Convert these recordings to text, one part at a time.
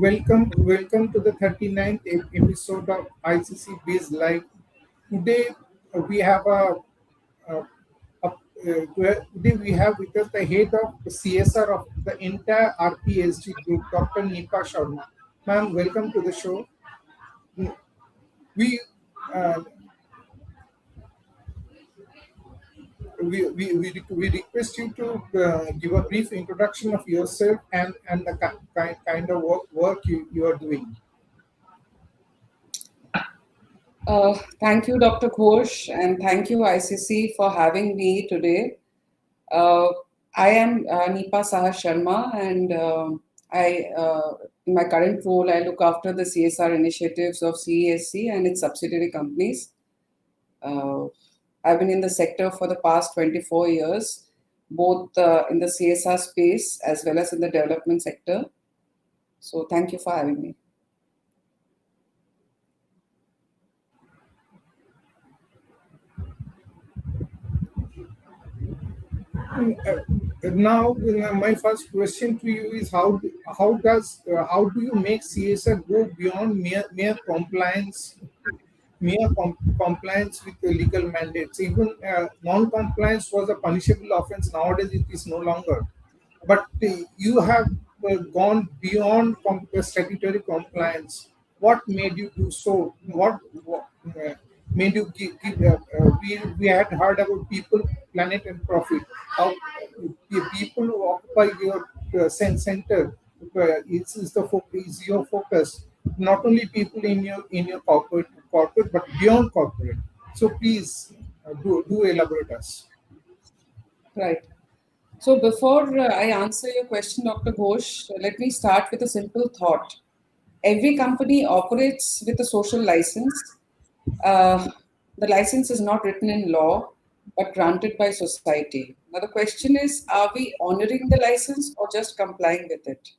welcome to the 39th episode of ICC Biz Live. Today we have today we have with us the head of the CSR of the entire RPSG group, Dr. Neepa Sharma. Ma'am, welcome to the show. We uh, we request you to give a brief introduction of yourself and the kind of work you are doing. Thank you, Dr. Ghosh, and thank you, ICC, for having me today. Uh, I am Neepa Saha Sharma, and in my current role, I look after the CSR initiatives of CESC and its subsidiary companies. I've been in the sector for the past 24 years, both in the CSR space as well as in the development sector. So thank you for having me. Now, my first question to you is how do you make CSR go beyond mere compliance with the legal mandates? Even non-compliance was a punishable offense. Nowadays, it is no longer. But you have gone beyond statutory compliance. What made you do so? What made you we had heard about people, planet, and profit. How the people who occupy your center is your focus. Not only people in your corporate, but beyond corporate. So please do elaborate us. Right. So before I answer your question, Dr. Ghosh, let me start with a simple thought. Every company operates with a social license. Uh, the license is not written in law, but granted by society. Now the question is, are we honoring the license or just complying with it?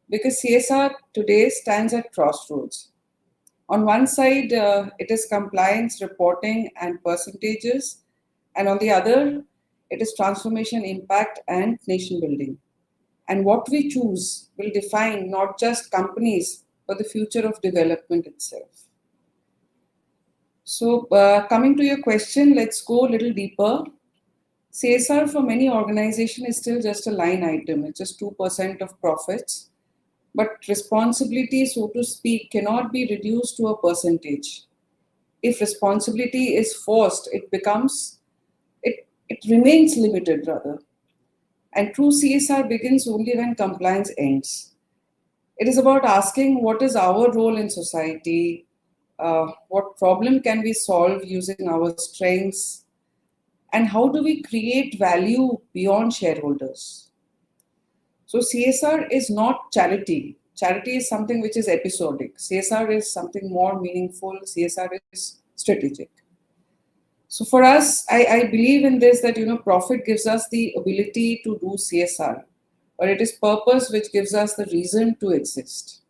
Because CSR today stands at crossroads. On one side, it is compliance, reporting, and percentages, and on the other, it is transformation, impact, and nation building. And what we choose will define not just companies, but the future of development itself. So, coming to your question, let's go a little deeper. CSR for many organizations is still just a line item, it's just 2% of profits. But responsibility, so to speak, cannot be reduced to a percentage. If responsibility is forced, it remains limited rather. And true CSR begins only when compliance ends. It is about asking what is our role in society, what problem can we solve using our strengths, and how do we create value beyond shareholders. So CSR is not charity. Charity is something which is episodic. CSR is something more meaningful. CSR is strategic. So for us, I believe in this that profit gives us the ability to do CSR, but it is purpose which gives us the reason to exist.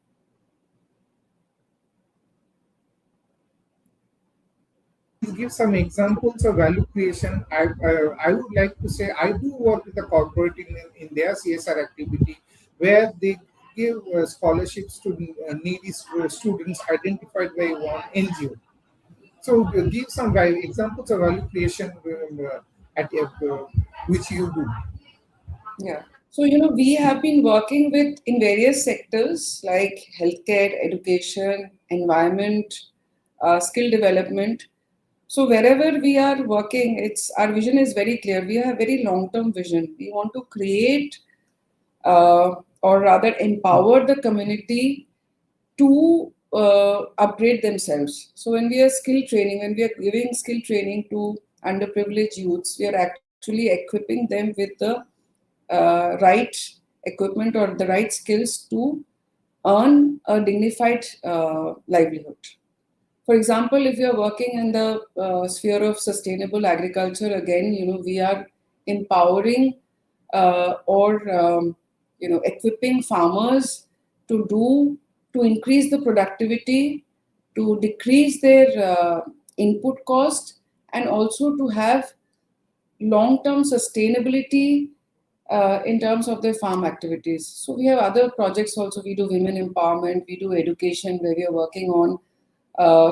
Give some examples of value creation. I would like to say I do work with the corporate in their CSR activity where they give scholarships to needy students identified by one NGO. So give some examples of value creation which you do. Yeah. So, we have been working with in various sectors like healthcare, education, environment, skill development. So wherever we are working, our vision is very clear. We have very long-term vision. We want to create or rather empower the community to upgrade themselves. So when we are giving skill training to underprivileged youths, we are actually equipping them with the right equipment or the right skills to earn a dignified livelihood. For example, if you are working in the sphere of sustainable agriculture, again, we are empowering or equipping farmers to increase the productivity, to decrease their input cost, and also to have long-term sustainability in terms of their farm activities. So we have other projects also. We do women empowerment, we do education where we are working on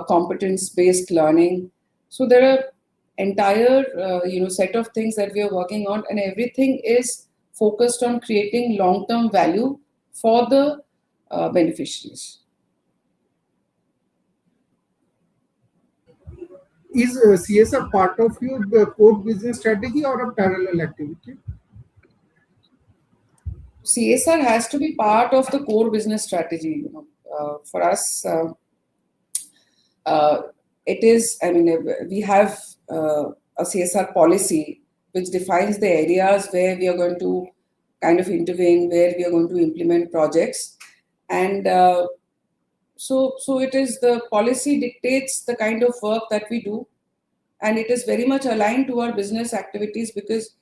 competence-based learning. So there are entire set of things that we are working on, and everything is focused on creating long-term value for the beneficiaries. Is CSR part of your core business strategy or a parallel activity? CSR has to be part of the core business strategy. For us, uh, it is. I mean, we have a CSR policy which defines the areas where we are going to kind of intervene, where we are going to implement projects, and so it is the policy dictates the kind of work that we do, and it is very much aligned to our business activities because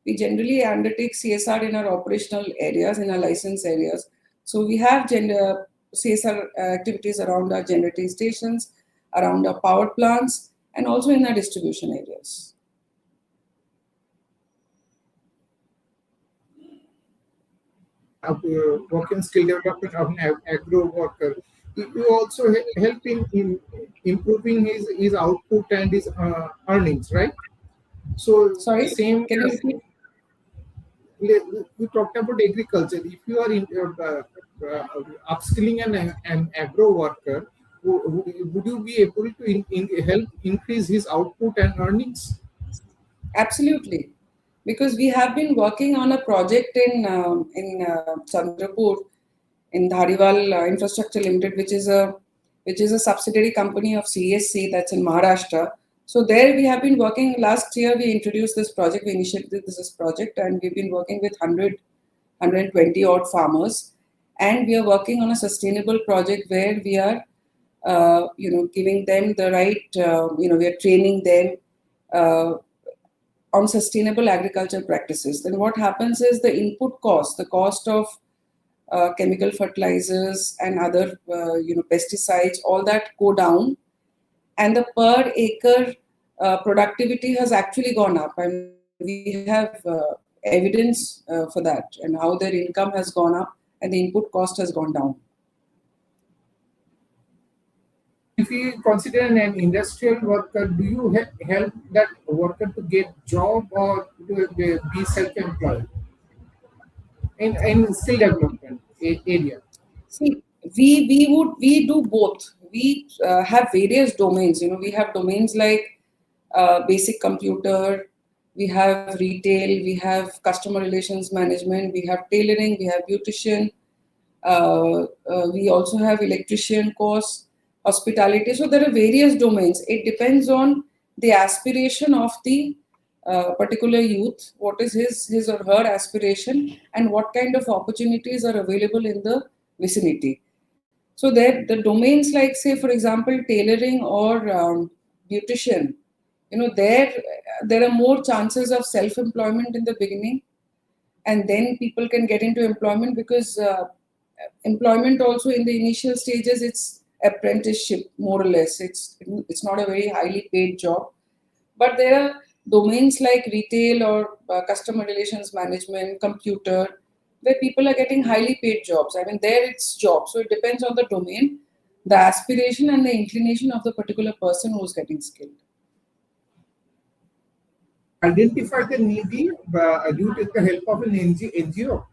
we generally undertake CSR in our operational areas, in our license areas. So we have CSR activities around our generating stations, around our power plants, and also in our distribution areas. Work in skill development of an agro worker. You also help in improving his output and his earnings, right? So Sorry, same can you as repeat? we talked about agriculture. If you are upskilling an agro worker, would you be able to help increase his output and earnings? Absolutely, because we have been working on a project in Chandrapur in Dhariwal Infrastructure Limited, which is a subsidiary company of CSC that's in Maharashtra. So there we have been working. Last year we introduced this project. We initiated this project, and we've been working with 120 odd farmers, and we are working on a sustainable project where we are, giving them the right, we are training them uh, on sustainable agriculture practices. Then what happens is the input cost, the cost of chemical fertilizers and other pesticides, all that go down, and the per acre productivity has actually gone up, and we have evidence for that, and how their income has gone up and the input cost has gone down. If you consider an industrial worker, do you help that worker to get job or to be self-employed in skill development area? See, we do both. We have various domains. We have domains like basic computer, we have retail, we have customer relations management, we have tailoring, we have beautician, we also have electrician course, hospitality. So there are various domains. It depends on the aspiration of the particular youth. What is his or her aspiration, and what kind of opportunities are available in the vicinity. So there, the domains like, say, for example, tailoring or beautician, there are more chances of self-employment in the beginning, and then people can get into employment because employment also in the initial stages, it's apprenticeship more or less. It's not a very highly paid job, but there are domains like retail or customer relations management, computer, where people are getting highly paid jobs. I mean, there it's job. So it depends on the domain, the aspiration, and the inclination of the particular person who's getting skilled. Identify the needy. Do you take the help of an NGO?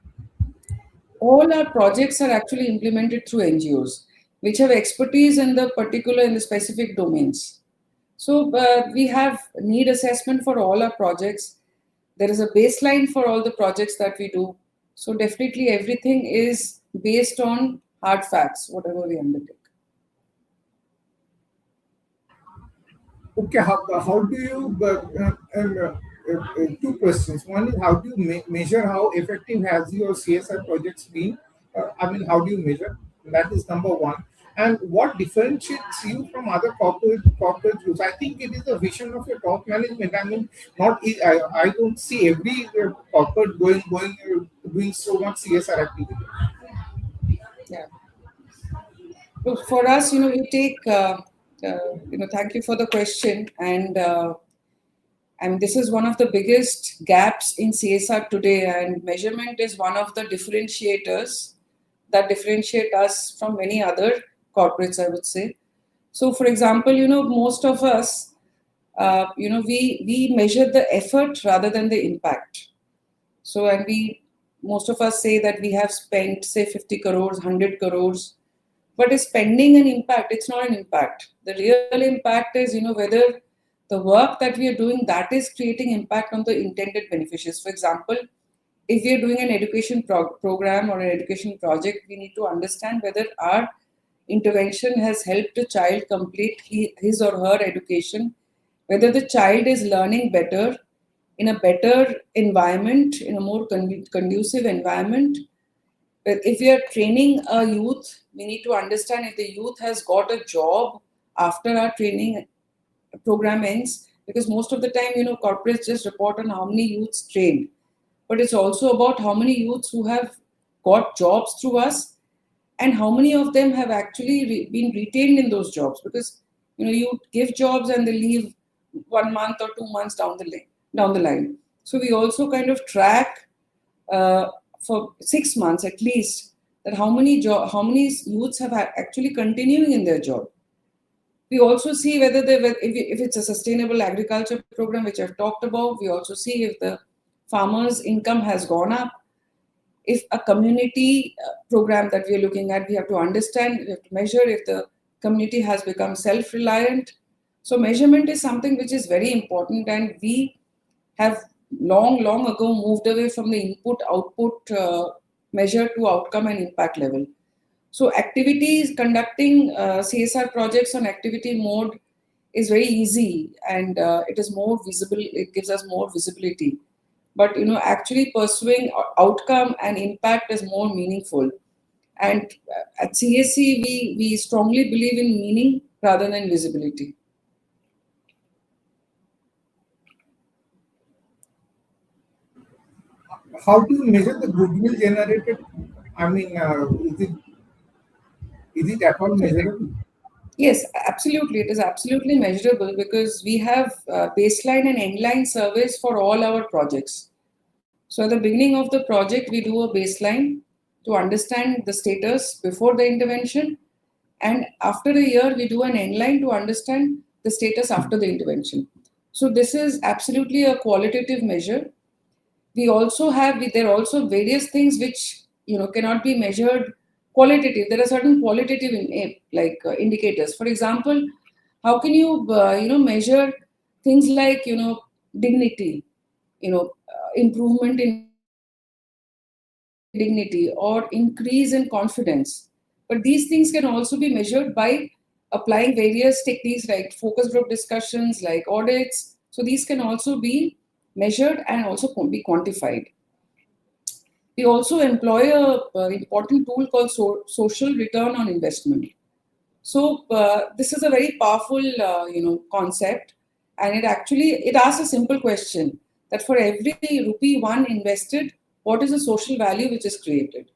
All our projects are actually implemented through NGOs, which have expertise in the specific domains. So we have need assessment for all our projects. There is a baseline for all the projects that we do. So definitely everything is based on hard facts, whatever we undertake. Okay, how do you, two questions. One is how do you measure how effective has your CSR projects been? How do you measure? That is number one. And what differentiates you from other corporate groups? I think it is the vision of your top management. I don't see every corporate doing so much CSR activity. Yeah. So for us, we take, thank you for the question. And And this is one of the biggest gaps in CSR today, and measurement is one of the differentiators that differentiate us from many other corporates, I would say. So, for example, most of us, we measure the effort rather than the impact. So, and most of us say that we have spent, say, 50 crores, 100 crores, but is spending an impact? It's not an impact. The real impact is, whether the work that we are doing, that is creating impact on the intended beneficiaries. For example, if we are doing an education program or an education project, we need to understand whether our intervention has helped a child complete his or her education, whether the child is learning better in a better environment, in a more conducive environment. But if we are training a youth, we need to understand if the youth has got a job after our training program ends, because most of the time, corporates just report on how many youths trained, but it's also about how many youths who have got jobs through us and how many of them have actually been retained in those jobs, because you give jobs and they leave 1 month or 2 months down the line. So we also kind of track uh, for 6 months at least that how many youths have actually continuing in their job. We also see whether if it's a sustainable agriculture program, which I've talked about. We also see if the farmers' income has gone up. If a community program that we are looking at, we have to understand, we have to measure if the community has become self-reliant. So measurement is something which is very important, and we have long ago moved away from the input-output measure to outcome and impact level. So activities, conducting CSR projects on activity mode is very easy, and it is more visible. It gives us more visibility. But actually pursuing outcome and impact is more meaningful. And at CSC, we strongly believe in meaning rather than visibility. How do you measure the goodwill generated? I mean, is it at all measurable? Yes, absolutely. It is absolutely measurable because we have baseline and endline surveys for all our projects. So at the beginning of the project, we do a baseline to understand the status before the intervention. And after a year, we do an endline to understand the status after the intervention. So this is absolutely a qualitative measure. We also there are also various things which cannot be measured qualitative. There are certain qualitative indicators. For example, how can you measure things like dignity, improvement in dignity or increase in confidence. But these things can also be measured by applying various techniques like focus group discussions, like audits. So these can also be measured and also be quantified. We also employ a important tool called social return on investment. So this is a very powerful concept, and it asks a simple question that for every rupee one invested, what is the social value which is created?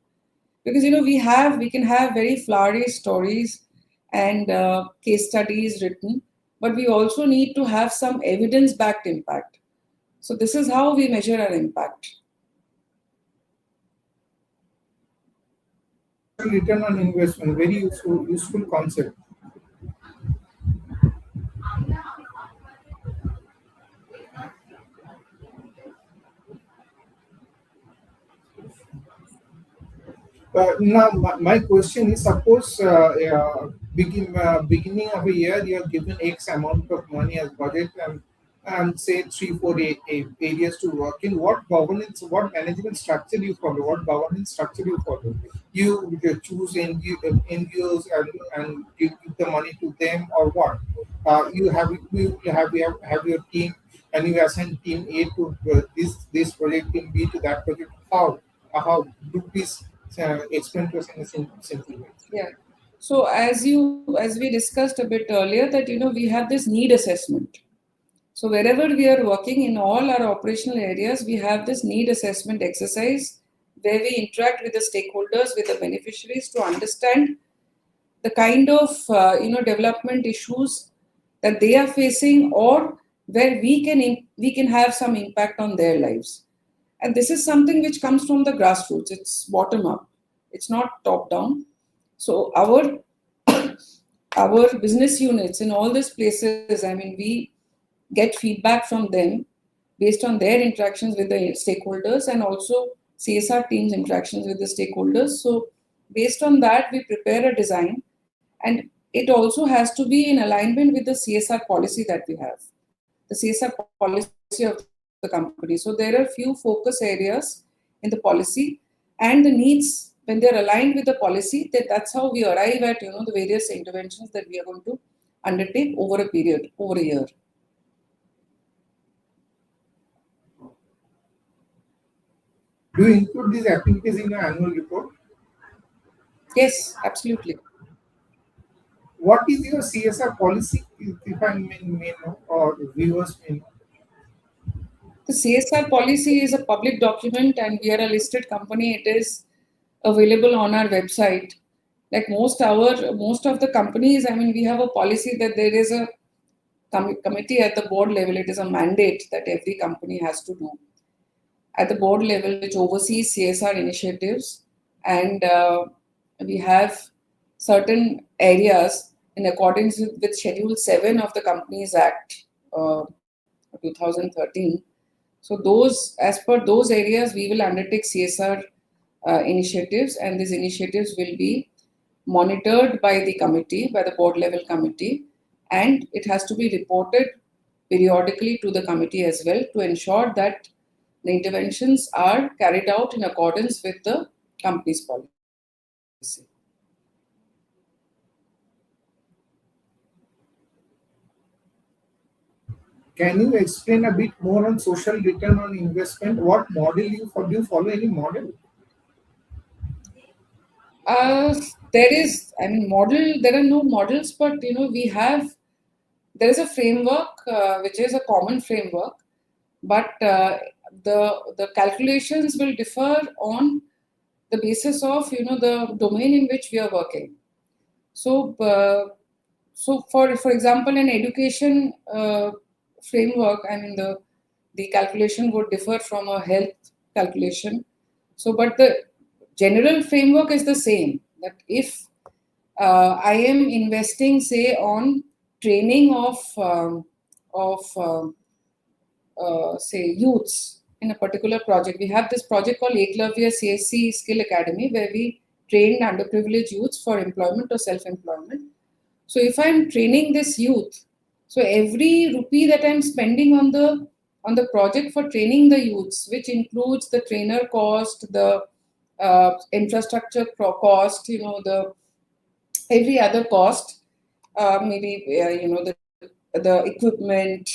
Because we can have very flowery stories and case studies written, but we also need to have some evidence backed impact. So this is how we measure our impact. Return on investment, very useful concept. Now, my question is: suppose beginning of a year, you are given X amount of money as budget, and say 3 4 areas to work in. What management structure you follow? What governance structure you follow? You choose NGOs and give the money to them, or what? You have your team, and you assign team A to this project, team B to that project. How do this explain to us in a simple way? Yeah. So as we discussed a bit earlier, that we have this need assessment. So wherever we are working in all our operational areas, we have this need assessment exercise where we interact with the stakeholders, with the beneficiaries to understand the kind of development issues that they are facing, or where we can have some impact on their lives. And this is something which comes from the grassroots. It's bottom up. It's not top down. So our business units in all these places, I mean, we get feedback from them based on their interactions with the stakeholders and also CSR teams interactions with the stakeholders. So based on that, we prepare a design, and it also has to be in alignment with the CSR policy that we have, the CSR policy of the company. So there are few focus areas in the policy, and the needs, when they're aligned with the policy, that's how we arrive at the various interventions that we are going to undertake over a period, over a year. Do you include these activities in your annual report? Yes, absolutely. What is your CSR policy, if I may know, or viewers may know? The CSR policy is a public document and we are a listed company. It is available on our website. Like most of the companies, I mean, we have a policy that there is a committee at the board level. It is a mandate that every company has to do at the board level, which oversees CSR initiatives. And we have certain areas in accordance with Schedule 7 of the Companies Act 2013. So those, as per those areas, we will undertake CSR initiatives, and these initiatives will be monitored by the committee, by the board level committee, and it has to be reported periodically to the committee as well to ensure that the interventions are carried out in accordance with the company's policy. Can you explain a bit more on social return on investment? What model you follow? Do you follow any model? There is, I mean, model. There are no models, but we have. There is a framework which is a common framework, but the calculations will differ on the basis of the domain in which we are working. So, for example, an education framework, I mean the calculation would differ from a health calculation. So, but the general framework is the same. That if I am investing, say, on training of say youths in a particular project. We have this project called Eklavya CSC Skill Academy where we train underprivileged youths for employment or self-employment. So if I'm training this youth, so every rupee that I'm spending on the project for training the youths, which includes the trainer cost, the infrastructure cost, the every other cost, maybe the equipment,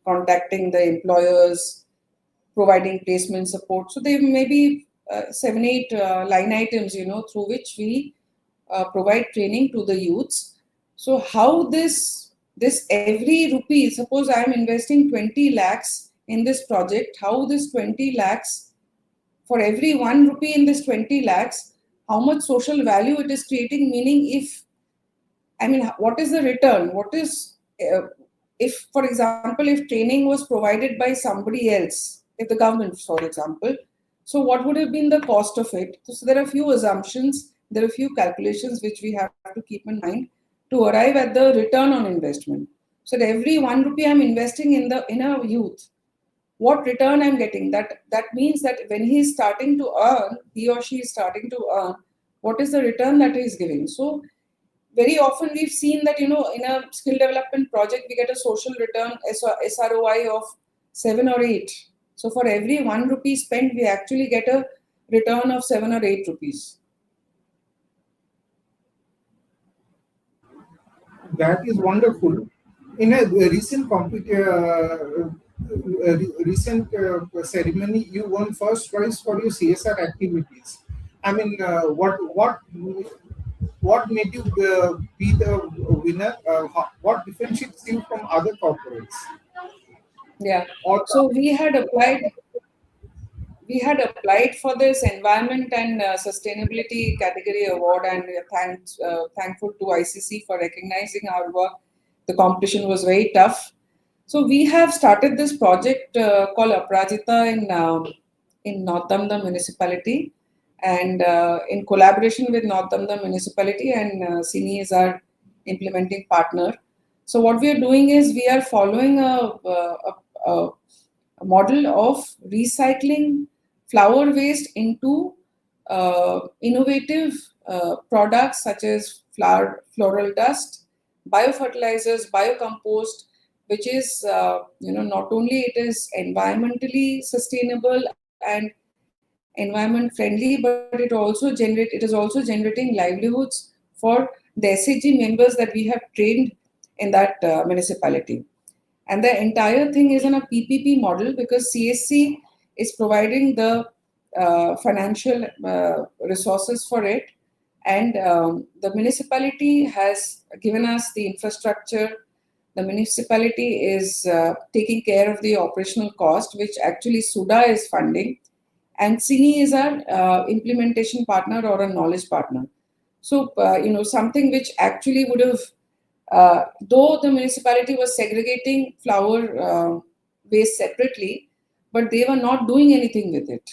contacting the employers, providing placement support. So there may be 7, 8 line items, through which we provide training to the youths. So how this every rupee, suppose I am investing 20 lakhs in this project, how this 20 lakhs, for every 1 rupee in this 20 lakhs, how much social value it is creating, meaning what is the return? What is, if, for example, if training was provided by somebody else, if the government, for example, so what would have been the cost of it? So there are few assumptions, there are few calculations which we have to keep in mind to arrive at the return on investment. So that every 1 rupee I'm investing in a youth, what return I'm getting? That means that when he is starting to earn, he or she is starting to earn, what is the return that he is giving? So very often we've seen that in a skill development project we get a social return SROI of 7 or 8. So for every 1 rupee spent we actually get a return of 7 or 8 rupees. That is wonderful. In a recent ceremony, you won first prize for your CSR activities. I mean, what made you be the winner? What differentiates you from other corporates? Yeah. Or So we had applied for this environment and sustainability category award, and we are thankful to ICC for recognizing our work. the competition was very tough. So we have started this project called Aprajita in North Damdam municipality, and in collaboration with North Damdam municipality, and Sini is our implementing partner. So what we are doing is we are following a model of recycling flower waste into innovative products such as floral dust, biofertilizers, biocompost, which is not only it is environmentally sustainable and environment friendly, but it is also generating livelihoods for the SHG members that we have trained in that municipality. And the entire thing is on a PPP model because CSC is providing the financial resources for it, and the municipality has given us the infrastructure. The municipality is taking care of the operational cost, which actually SUDA is funding, and Cine is our implementation partner or a knowledge partner. So, something which actually would have, though the municipality was segregating flower waste separately, but they were not doing anything with it.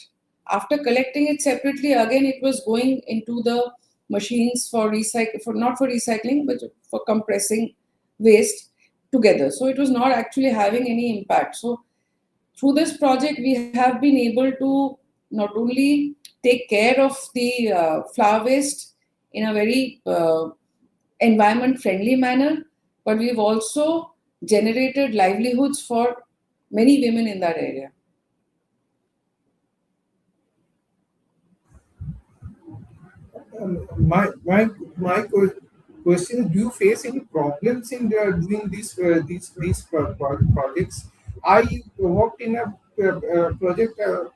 After collecting it separately, again it was going into the machines for not for recycling, but for compressing waste together. So it was not actually having any impact. So through this project, we have been able to not only take care of the flower waste in a very environment friendly manner, but we've also generated livelihoods for many women in that area. My question is: do you face any problems in doing these projects? I worked in a project, a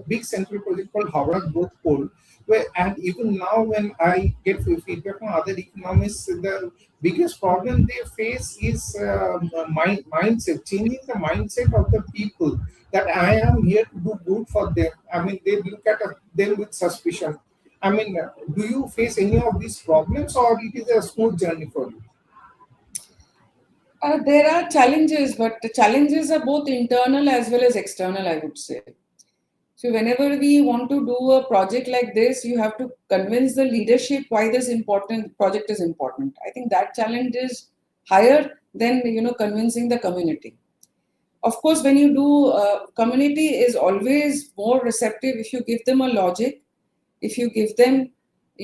big central project called Howrah Growth Pole, where and even now when I get feedback from other economists, the biggest problem they face is mindset, changing the mindset of the people that I am here to do good for them. I mean, they look at them with suspicion. I mean, do you face any of these problems, or it is a smooth journey for you? There are challenges, but the challenges are both internal as well as external, I would say. So whenever we want to do a project like this, you have to convince the leadership why this important project is important. I think that challenge is higher than convincing the community. Of course, when you do, community is always more receptive if you give them a logic, if you give them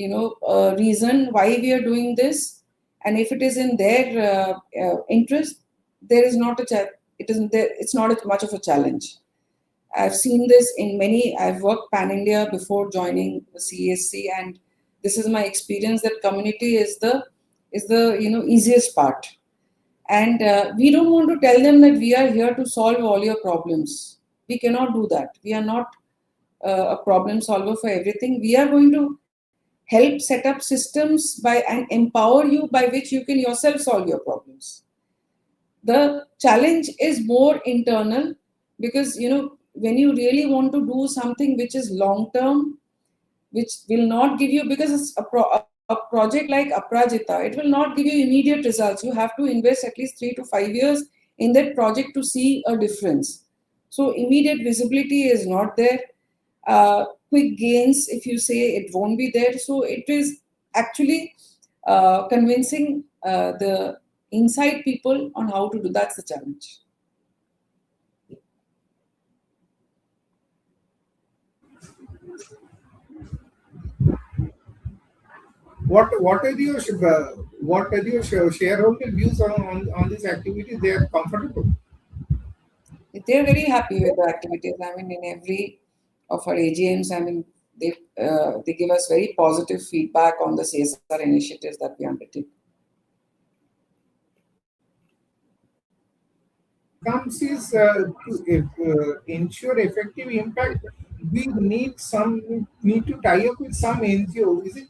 a reason why we are doing this, and if it is in their interest, there is not a it isn't there, it's not much of a challenge. I've seen this in many. I've worked pan India before joining the CSC, and this is my experience that community is the easiest part. And we don't want to tell them that we are here to solve all your problems. We cannot do that. We are not a problem solver for everything. We are going to help set up systems and empower you by which you can yourself solve your problems. The challenge is more internal because when you really want to do something which is long term, which will not give you, because it's a project like Aprajita, it will not give you immediate results. You have to invest at least 3 to 5 years in that project to see a difference. So immediate visibility is not there. Quick gains, if you say, it won't be there. So it is actually convincing the inside people on how to do. That's the challenge. What are your shareholder views on this activity? They are comfortable. They're very happy with the activities. I mean, in every of our AGMs, I mean, they give us very positive feedback on the CSR initiatives that we undertake. Comes is to ensure effective impact. We need to tie up with some NGO. Is it?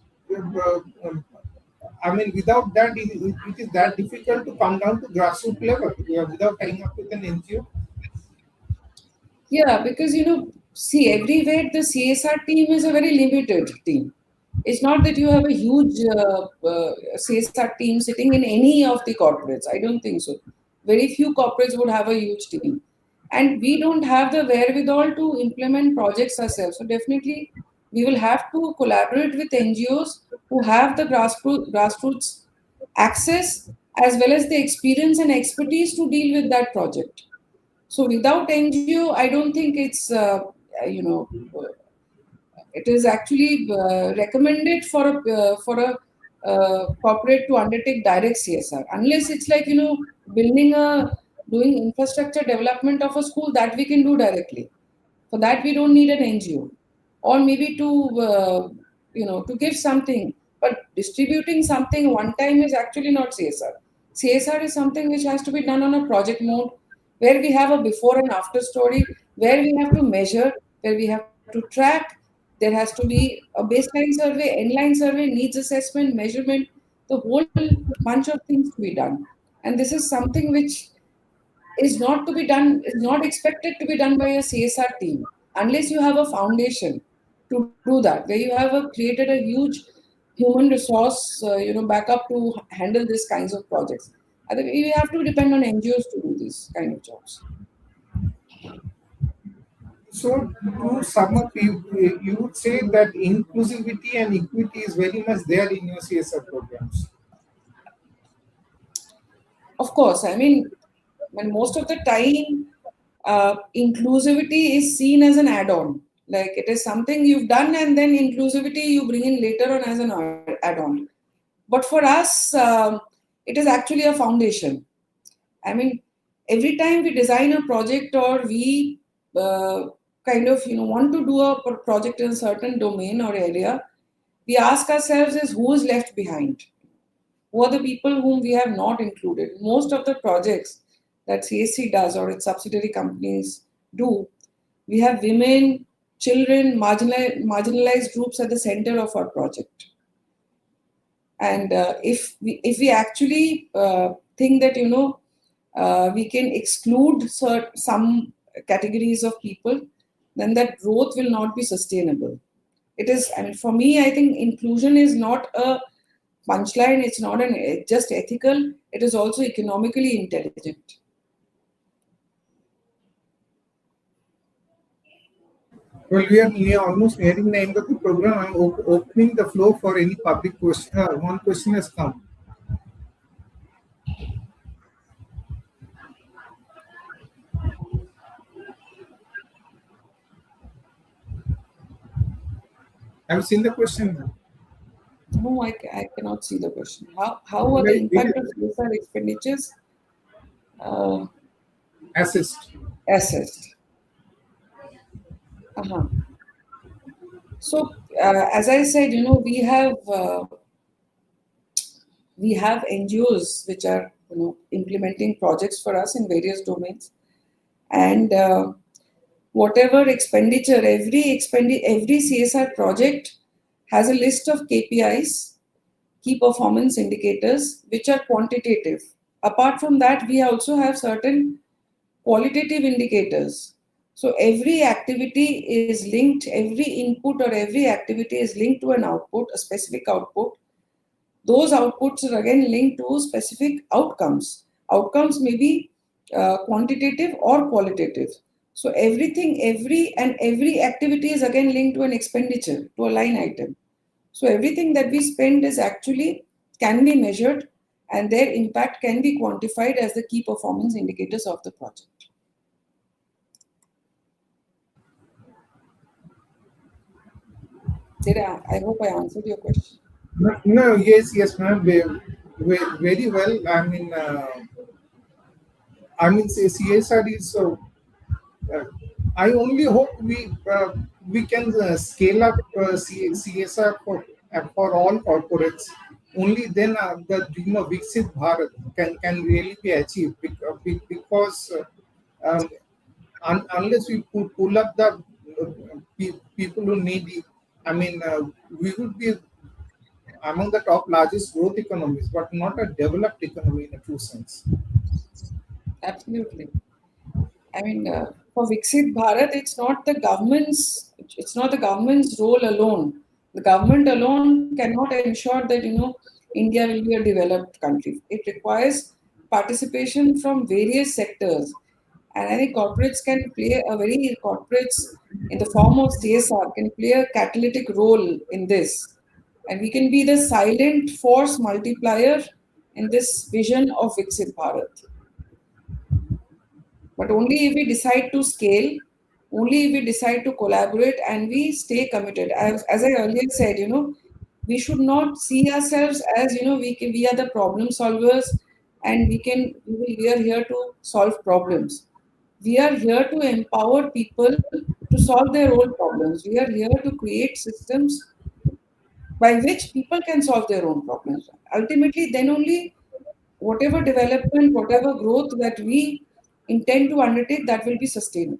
I mean, without that, it is that difficult to come down to grassroots level without tying up with an NGO. Yeah, because see, everywhere the CSR team is a very limited team. It's not that you have a huge CSR team sitting in any of the corporates. I don't think so. Very few corporates would have a huge team. And we don't have the wherewithal to implement projects ourselves. So definitely, we will have to collaborate with NGOs who have the grassroots access as well as the experience and expertise to deal with that project. So without NGO, I don't think it's you know it is actually recommended for a corporate to undertake direct CSR, unless it's like building a doing infrastructure development of a school that we can do directly. For that, we don't need an NGO, or maybe to give something. But distributing something one time is actually not CSR. CSR is something which has to be done on a project mode, where we have a before and after story, where we have to measure, where we have to track. There has to be a baseline survey, endline survey, needs assessment, measurement, the whole bunch of things to be done. And this is something which is not to be done, is not expected to be done by a CSR team, unless you have a foundation to do that, where you have created a huge human resource, backup to handle these kinds of projects. I think we have to depend on NGOs to do these kind of jobs. So, to sum up, you would say that inclusivity and equity is very much there in your CSR programs. Of course, I mean, when most of the time, inclusivity is seen as an add-on. Like it is something you've done, and then inclusivity you bring in later on as an add-on. But for us, it is actually a foundation. I mean, every time we design a project or we want to do a project in a certain domain or area, we ask ourselves is who is left behind? Who are the people whom we have not included? Most of the projects that CSC does or its subsidiary companies do, we have women, children, marginalized groups at the center of our project. And if we actually think that we can exclude some categories of people, then that growth will not be sustainable. It is, I mean, for me, I think inclusion is not a punchline. It's not just ethical. It is also economically intelligent. Well, we are almost nearing the end of the program. I'm opening the floor for any public question. One question has come. Have you seen the question? No, I cannot see the question. How are Well, the impact of CSR expenditures uh, assist. assessed? Uh-huh. So, as I said, we have NGOs which are implementing projects for us in various domains, and whatever expenditure, every CSR project has a list of KPIs, key performance indicators, which are quantitative. Apart from that, we also have certain qualitative indicators. So every activity is linked, every input or every activity is linked to an output, a specific output. Those outputs are again linked to specific outcomes. Outcomes may be quantitative or qualitative. So every activity is again linked to an expenditure, to a line item. So everything that we spend is actually can be measured, and their impact can be quantified as the key performance indicators of the project. I hope I answered your question. No, yes, ma'am. Very well. Say CSR is. Uh, I only hope we can scale up CSR for all corporates. Only then the dream of Viksit Bharat can really be achieved because unless we pull up the people who need it, we would be among the top largest growth economies, but not a developed economy in a true sense. Absolutely. I mean, for Viksit Bharat, it's not the government's role alone The government alone cannot ensure that India will be a developed country. It requires participation from various sectors, and I think corporates in the form of CSR can play a catalytic role in this, and we can be the silent force multiplier in this vision of Viksit Bharat. But only if we decide to scale, only if we decide to collaborate and we stay committed. As I earlier said, we should not see ourselves as, we are the problem solvers and we are here to solve problems. We are here to empower people to solve their own problems. We are here to create systems by which people can solve their own problems. Ultimately, then only whatever development, whatever growth that we intend to undertake, that will be sustainable.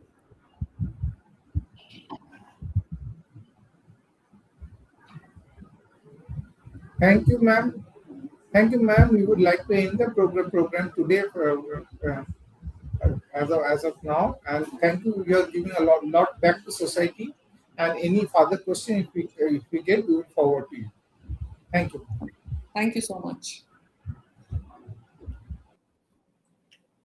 Thank you, ma'am. Thank you, ma'am. We would like to end the program today as of now. And thank you. You are giving a lot back to society. And any further question, if we get, we will forward to you. Thank you. Thank you so much.